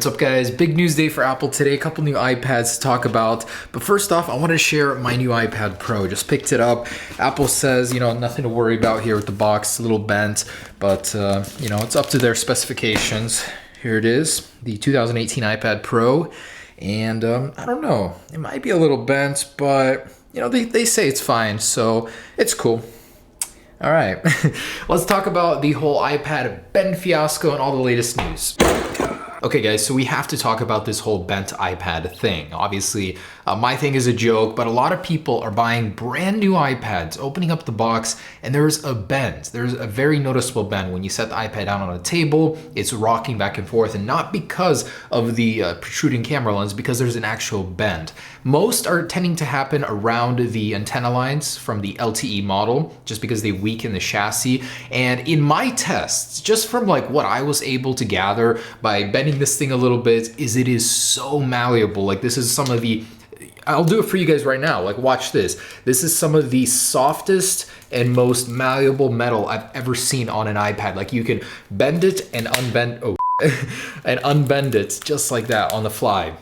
what's up guys? Big news day for Apple today, a couple new iPads to talk about. But first off, I want to share my new iPad Pro. Just picked it up. Apple says, nothing to worry about here with the box, it's a little bent, but it's up to their specifications. Here it is, the 2018 iPad Pro. And I don't know, it might be a little bent, but they say it's fine, so it's cool. All right, let's talk about the whole iPad bend fiasco and all the latest news. Okay guys, so we have to talk about this whole bent iPad thing. Obviously, my thing is a joke, but a lot of people are buying brand new iPads, opening up the box, and there's a bend. There's a very noticeable bend. When you set the iPad down on a table, it's rocking back and forth, and not because of the protruding camera lens, because there's an actual bend. Most are tending to happen around the antenna lines from the LTE model, just because they weaken the chassis. And in my tests, just from like what I was able to gather by bending this thing a little bit, is it is so malleable. Like this is some of the, I'll do it for you guys right now. Like watch this. This is some of the softest and most malleable metal I've ever seen on an iPad. Like you can bend it and unbend, and unbend it just like that on the fly.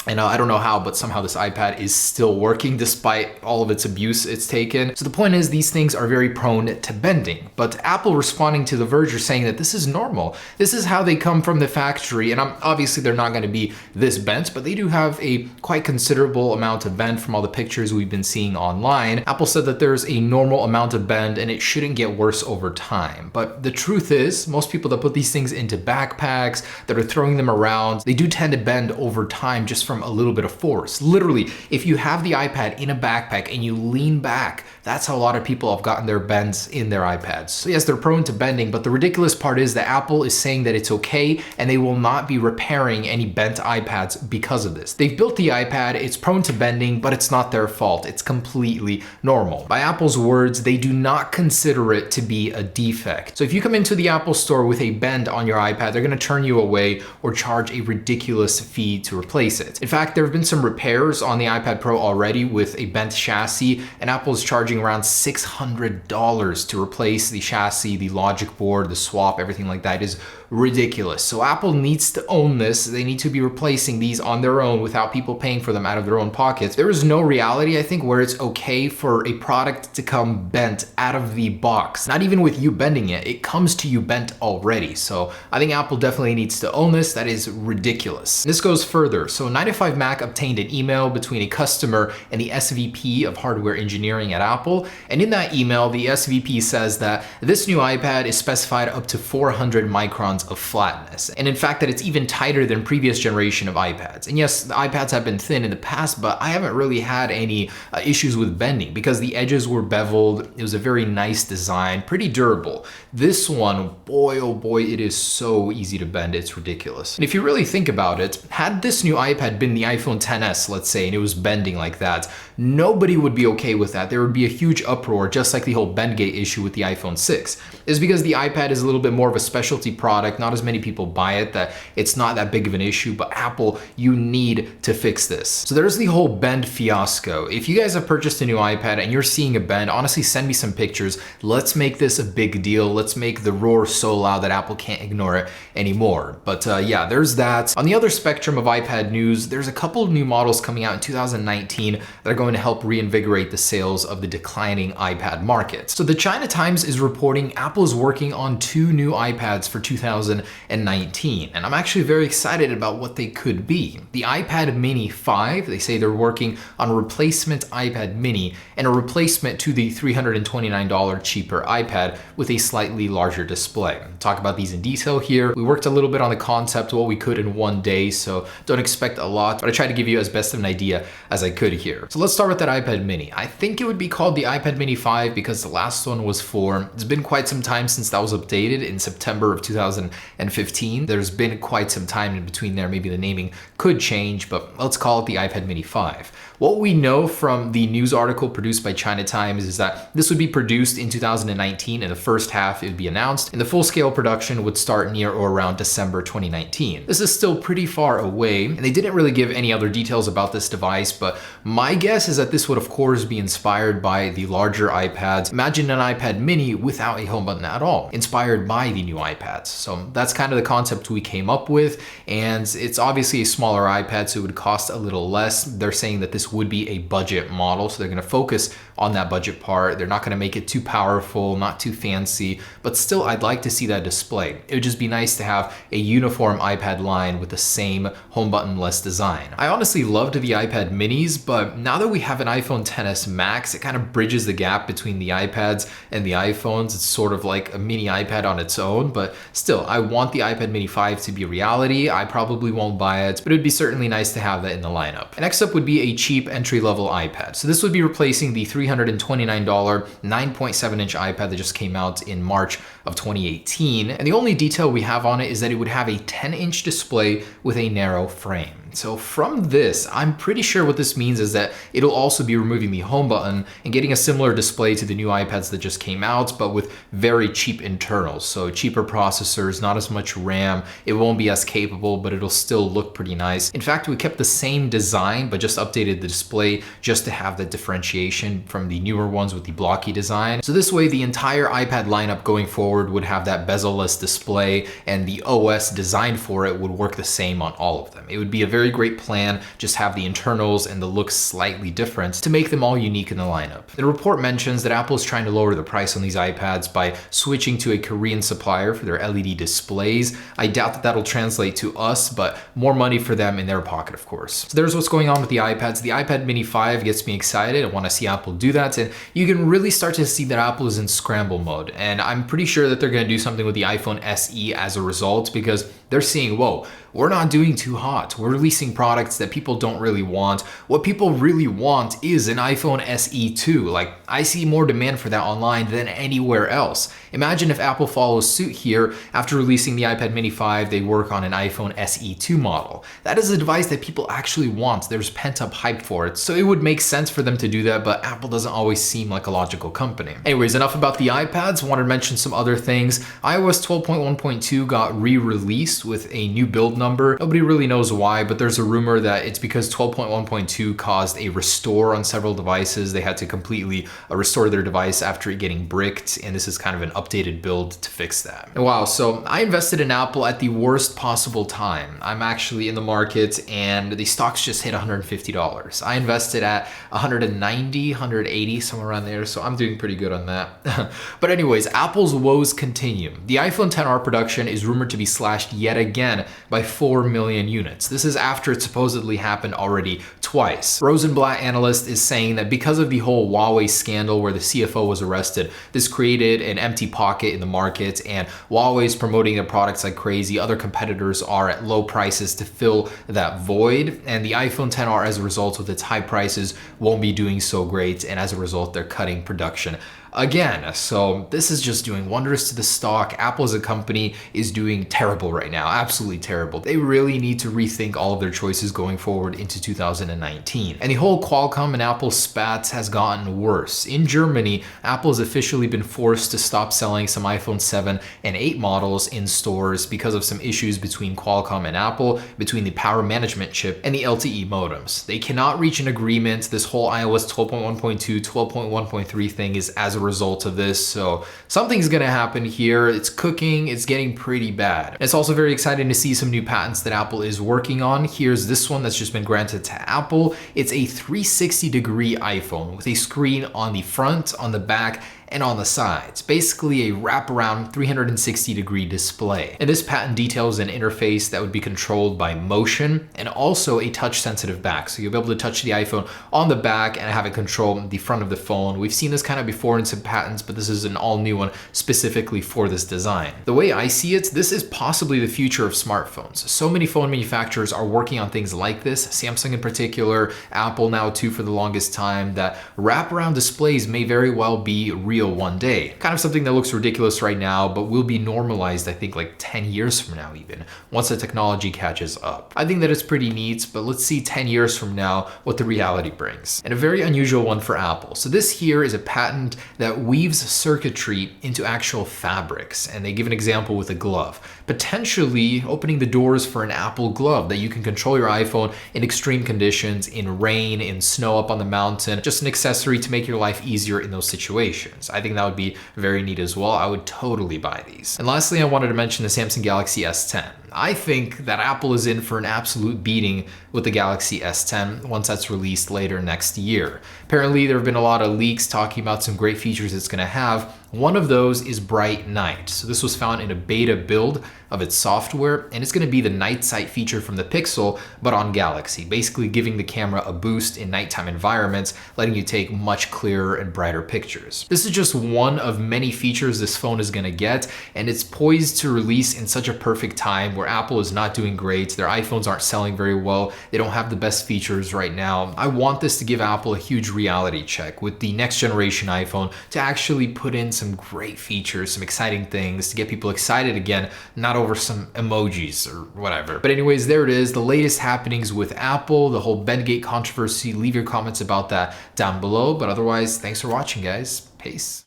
And I don't know how, but somehow this iPad is still working despite all of its abuse it's taken. So the point is, these things are very prone to bending. But Apple responding to The Verge are saying that this is normal. This is how they come from the factory. And obviously they're not going to be this bent, but they do have a quite considerable amount of bend from all the pictures we've been seeing online. Apple said that there's a normal amount of bend and it shouldn't get worse over time. But the truth is, most people that put these things into backpacks, that are throwing them around, they do tend to bend over time just from a little bit of force. Literally, if you have the iPad in a backpack and you lean back, that's how a lot of people have gotten their bends in their iPads. So yes, they're prone to bending, but the ridiculous part is that Apple is saying that it's okay and they will not be repairing any bent iPads because of this. They've built the iPad, it's prone to bending, but it's not their fault. It's completely normal. By Apple's words, they do not consider it to be a defect. So if you come into the Apple store with a bend on your iPad, they're gonna turn you away or charge a ridiculous fee to replace it. In fact, there have been some repairs on the iPad Pro already with a bent chassis, and Apple is charging around $600 to replace the chassis, the logic board, the swap, everything like that. It is ridiculous. So Apple needs to own this. They need to be replacing these on their own without people paying for them out of their own pockets. There is no reality, I think, where it's okay for a product to come bent out of the box. Not even with you bending it, it comes to you bent already. So I think Apple definitely needs to own this. That is ridiculous. This goes further. So 9to5Mac obtained an email between a customer and the SVP of hardware engineering at Apple. And in that email, the SVP says that this new iPad is specified up to 400 microns of flatness. And in fact, that it's even tighter than previous generation of iPads. And yes, the iPads have been thin in the past, but I haven't really had any issues with bending because the edges were beveled. It was a very nice design, pretty durable. This one, boy, oh boy, it is so easy to bend. It's ridiculous. And if you really think about it, had this new iPad been the iPhone XS, let's say, and it was bending like that, nobody would be okay with that. There would be a huge uproar, just like the whole Bendgate issue with the iPhone 6. It's because the iPad is a little bit more of a specialty product. Not as many people buy it, that it's not that big of an issue, but Apple, you need to fix this. So there's the whole bend fiasco. If you guys have purchased a new iPad and you're seeing a bend, honestly, send me some pictures. Let's make this a big deal. Let's make the roar so loud that Apple can't ignore it anymore. But yeah, there's that. On the other spectrum of iPad news, there's a couple of new models coming out in 2019 that are going to help reinvigorate the sales of the declining iPad market. So the China Times is reporting Apple is working on 2 new iPads for 2019, and I'm actually very excited about what they could be. The iPad Mini 5, they say they're working on a replacement iPad Mini and a replacement to the $329 cheaper iPad with a slightly larger display. I'll talk about these in detail here. We worked a little bit on the concept, what we could in one day, so don't expect a lot, but I tried to give you as best of an idea as I could here. So let's start with that iPad Mini. I think it would be called the iPad Mini 5 because the last one was 4. It's been quite some time since that was updated in September of 2015. There's been quite some time in between there. Maybe the naming could change, but let's call it the iPad Mini 5. What we know from the news article produced by China Times is that this would be produced in 2019. In the first half, it would be announced, and the full-scale production would start near or around December 2019. This is still pretty far away, and they didn't really give any other details about this device, but my guess is that this would of course be inspired by the larger iPads. Imagine an iPad Mini without a home button at all, inspired by the new iPads. So that's kind of the concept we came up with, and it's obviously a smaller iPad, so it would cost a little less. They're saying that this would be a budget model, so they're going to focus on that budget part. They're not going to make it too powerful, not too fancy, but still I'd like to see that display. It would just be nice to have a uniform iPad line with the same home button-less design. I honestly loved the iPad minis, but now that we have an iPhone XS Max, it kind of bridges the gap between the iPads and the iPhones. It's sort of like a mini iPad on its own, but still, I want the iPad mini 5 to be a reality. I probably won't buy it, but it'd be certainly nice to have that in the lineup. And next up would be a cheap entry-level iPad. So this would be replacing the $329 9.7-inch iPad that just came out in March of 2018. And the only detail we have on it is that it would have a 10-inch display with a narrow frame. So from this, I'm pretty sure what this means is that it'll also be removing the home button and getting a similar display to the new iPads that just came out, but with very cheap internals. So cheaper processors, not as much RAM. It won't be as capable, but it'll still look pretty nice. In fact, we kept the same design, but just updated the display just to have that differentiation from the newer ones with the blocky design. So this way, the entire iPad lineup going forward would have that bezel-less display, and the OS designed for it would work the same on all of them. It would be a very great plan, just have the internals and the looks slightly different to make them all unique in the lineup. The report mentions that Apple is trying to lower the price on these iPads by switching to a Korean supplier for their LED displays. I doubt that that'll translate to us, but more money for them in their pocket, of course. So there's what's going on with the iPads. The iPad mini 5 gets me excited. I want to see Apple do that, and you can really start to see that Apple is in scramble mode, and I'm pretty sure that they're going to do something with the iPhone SE as a result, because they're seeing, whoa, we're not doing too hot. We're releasing products that people don't really want. What people really want is an iPhone SE 2. Like, I see more demand for that online than anywhere else. Imagine if Apple follows suit here. After releasing the iPad mini 5, they work on an iPhone SE 2 model. That is a device that people actually want. There's pent-up hype for it. So it would make sense for them to do that, but Apple doesn't always seem like a logical company. Anyways, enough about the iPads. I wanted to mention some other things. iOS 12.1.2 got re-released with a new build number. Nobody really knows why, but there's a rumor that it's because 12.1.2 caused a restore on several devices. They had to completely restore their device after it getting bricked, and this is kind of an updated build to fix that. And wow, so I invested in Apple at the worst possible time. I'm actually in the market and the stocks just hit $150. I invested at 190, 180, somewhere around there, so I'm doing pretty good on that. But anyways, Apple's woes continue. The iPhone XR production is rumored to be slashed yet again by 4 million units. This is after it supposedly happened already twice. Rosenblatt analyst is saying that because of the whole Huawei scandal where the CFO was arrested, this created an empty pocket in the market, and Huawei is promoting their products like crazy. Other competitors are at low prices to fill that void, and the iPhone XR, as a result of its high prices, won't be doing so great, and as a result, they're cutting production again. So this is just doing wonders to the stock. Apple as a company is doing terrible right now, absolutely terrible. They really need to rethink all of their choices going forward into 2019. And the whole Qualcomm and Apple spat has gotten worse. In Germany, Apple has officially been forced to stop selling some iPhone 7 and 8 models in stores because of some issues between Qualcomm and Apple, between the power management chip and the LTE modems. They cannot reach an agreement. This whole iOS 12.1.2, 12.1.3 thing is as a result of this, so something's gonna happen here. It's cooking, it's getting pretty bad. It's also very exciting to see some new patents that Apple is working on. Here's this one that's just been granted to Apple. It's a 360-degree iPhone with a screen on the front, on the back, and on the sides. Basically a wraparound 360-degree display. And this patent details an interface that would be controlled by motion and also a touch-sensitive back. So you'll be able to touch the iPhone on the back and have it control the front of the phone. We've seen this kind of before in some patents, but this is an all-new one specifically for this design. The way I see it, this is possibly the future of smartphones. So many phone manufacturers are working on things like this, Samsung in particular, Apple now too for the longest time, that wraparound displays may very well be real one day. Kind of something that looks ridiculous right now, but will be normalized, I think, like 10 years from now even, once the technology catches up. I think that it's pretty neat, but let's see 10 years from now what the reality brings. And a very unusual one for Apple. So this here is a patent that weaves circuitry into actual fabrics, and they give an example with a glove, potentially opening the doors for an Apple glove that you can control your iPhone in extreme conditions, in rain, in snow up on the mountain, just an accessory to make your life easier in those situations. I think that would be very neat as well. I would totally buy these. And lastly, I wanted to mention the Samsung Galaxy S10. I think that Apple is in for an absolute beating with the Galaxy S10 once that's released later next year. Apparently, there have been a lot of leaks talking about some great features it's going to have. One of those is bright night. So this was found in a beta build of its software, and it's going to be the night sight feature from the Pixel, but on Galaxy, basically giving the camera a boost in nighttime environments, letting you take much clearer and brighter pictures. This is just one of many features this phone is going to get, and it's poised to release in such a perfect time where Apple is not doing great, their iPhones aren't selling very well, they don't have the best features right now. I want this to give Apple a huge reality check with the next generation iPhone to actually put in some great features, some exciting things to get people excited again, not over some emojis or whatever. But anyways, there it is, the latest happenings with Apple, the whole Bendgate controversy. Leave your comments about that down below. But otherwise, thanks for watching, guys. Peace.